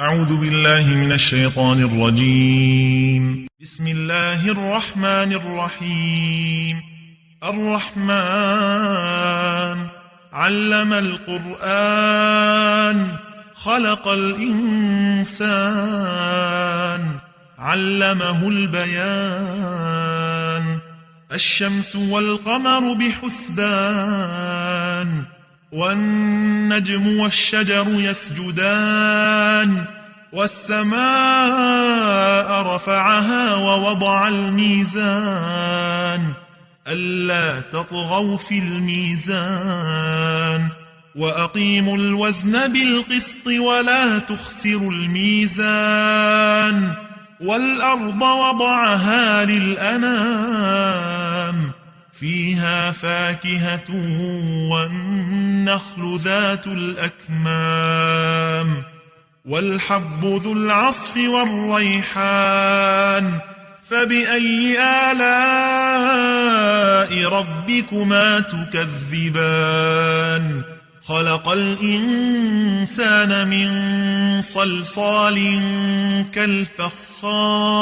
أعوذ بالله من الشيطان الرجيم. بسم الله الرحمن الرحيم. الرحمن علم القرآن خلق الإنسان علمه البيان. الشمس والقمر بحسبان والنجم والشجر يسجدان. والسماء رفعها ووضع الميزان ألا تطغوا في الميزان وأقيموا الوزن بالقسط ولا تخسروا الميزان. والأرض وضعها للأنام فيها فاكهة والنخل ذات الأكمام والحب ذو العصف والريحان. فبأي آلاء ربكما تكذبان؟ خلق الإنسان من صلصال كالفخار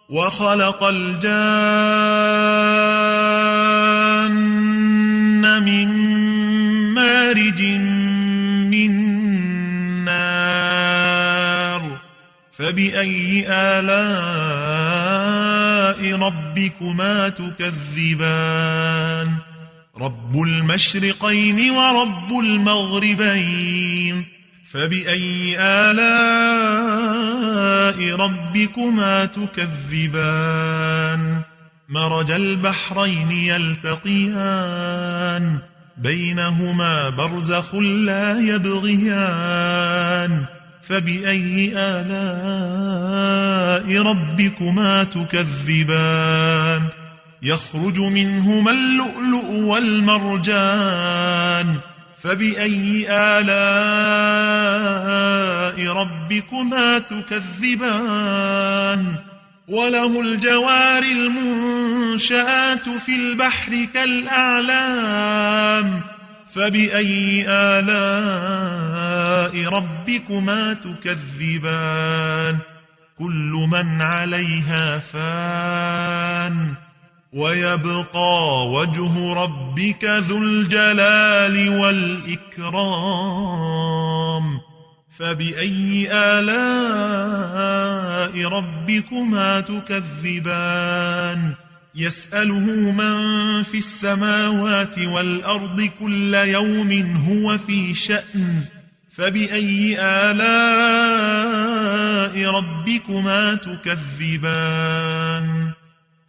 وخلق الجان من مارج من نار. فبأي آلاء ربكما تكذبان؟ رب المشرقين ورب المغربين. فبأي آلاء ربكما تكذبان؟ مرج البحرين يلتقيان بينهما برزخ لا يبغيان. فبأي آلاء ربكما تكذبان؟ يخرج منهما اللؤلؤ والمرجان. فبأي آلاء ربكما تكذبان؟ وله الجوار المنشآت في البحر كالأعلام. فبأي آلاء ربكما تكذبان؟ كل من عليها فان ويبقى وجه ربك ذو الجلال والإكرام. فبأي آلاء ربكما تكذبان؟ يسأله من في السماوات والأرض كل يوم هو في شأن. فبأي آلاء ربكما تكذبان؟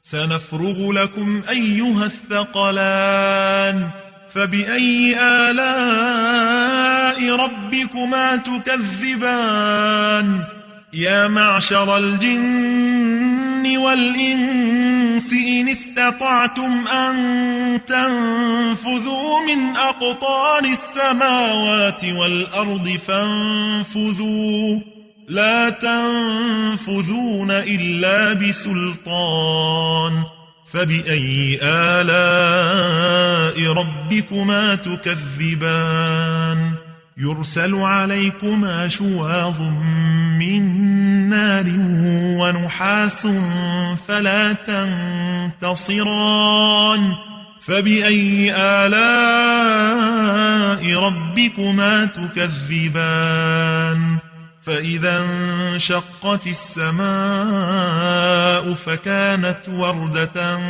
سنفرغ لكم أيها الثقلان. فبأي آلاء ربكما تكذبان؟ يا معشر الجن والإنس إن استطعتم أن تنفذوا من أقطار السماوات والأرض فانفذوا لا تنفذون إلا بسلطان. فبأي آلاء ربكما تكذبان؟ يرسل عليكما شواظ من نار ونحاس فلا تنتصران. فبأي آلاء ربكما تكذبان؟ فإذا انشقت السماء فكانت وردة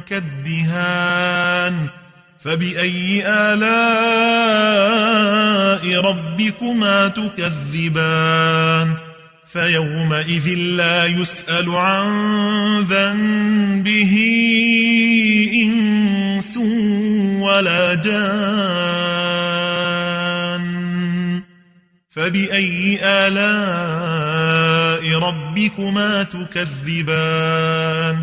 كالدهان. فبأي آلاء ربكما تكذبان؟ فيومئذ لا يسأل عن ذنبه إنس ولا جان. فبأي آلاء ربكما تكذبان؟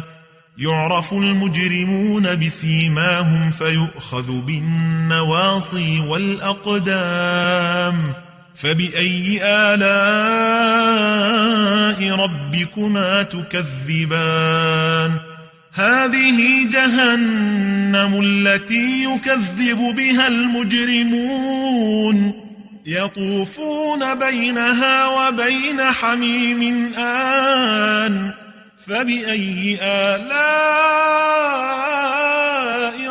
يعرف المجرمون بسيماهم فيؤخذ بالنواصي والأقدام. فبأي آلاء ربكما تكذبان؟ هذه جهنم التي يكذب بها المجرمون يطوفون بينها وبين حميم آن فبأي آلاء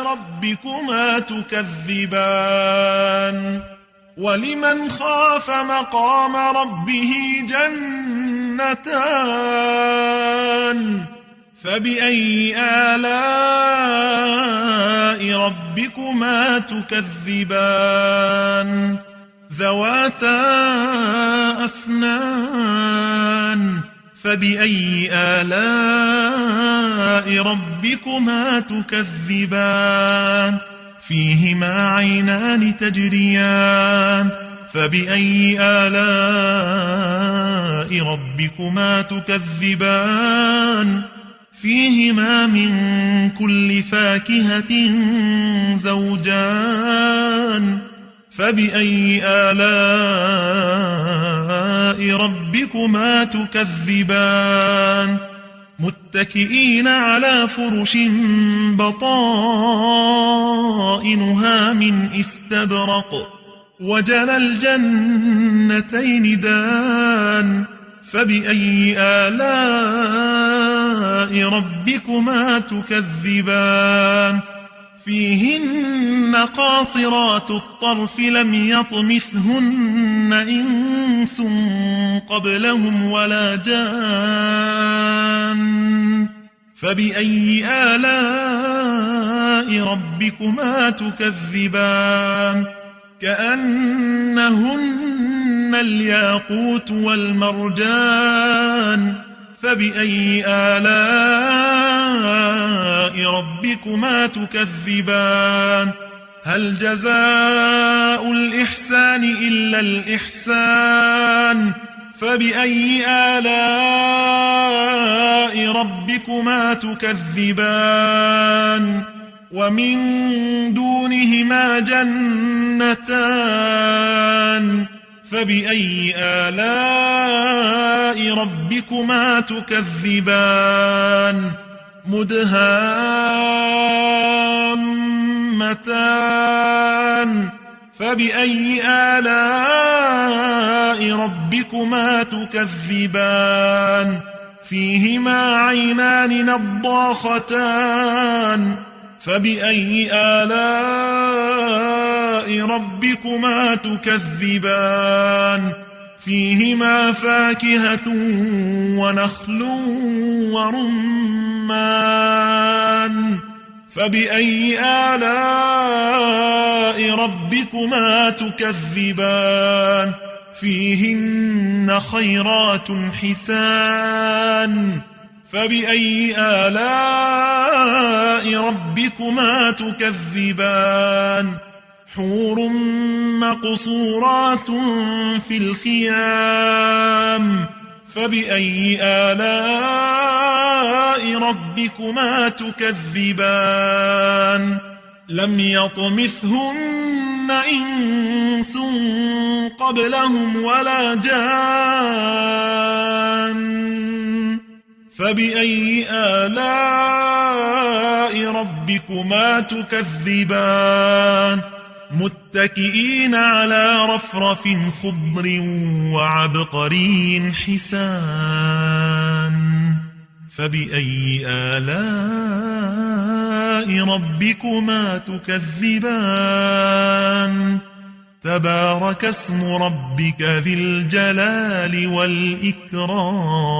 ربكما تكذبان ولمن خاف مقام ربه جنتان فبأي آلاء ربكما تكذبان ذواتا أفنان فبأي آلاء ربكما تكذبان فيهما عينان تجريان فبأي آلاء ربكما تكذبان فيهما من كل فاكهة زوجان فبأي آلاء ربكما تكذبان متكئين على فرش بطائنها من استبرق وجنى الجنتين دان فبأي آلاء ربكما تكذبان فيهن قاصرات الطرف لم يطمثهن إنس قبلهم ولا جان فبأي آلاء ربكما تكذبان كأنهن الياقوت والمرجان فبأي آلاء ربكما تكذبان هل جزاء الإحسان إلا الإحسان فبأي آلاء ربكما تكذبان ومن دونهما جنتان فبأي آلاء ربكما تكذبان مدهامتان فبأي آلاء ربكما تكذبان فيهما عينان نضاختان فبأي آلاء ربكما تكذبان فيهما فاكهة ونخل ورمان فبأي آلاء ربكما تكذبان فيهن خيرات حسان فبأي آلاء ربكما تكذبان حور مقصورات في الخيام فبأي آلاء ربكما تكذبان لم يطمثهن إنس قبلهم ولا جان فبأي آلاء ربكما تكذبان متكئين على رفرف خضر وعبقري حسان فبأي آلاء ربكما تكذبان تبارك اسم ربك ذي الجلال والإكرام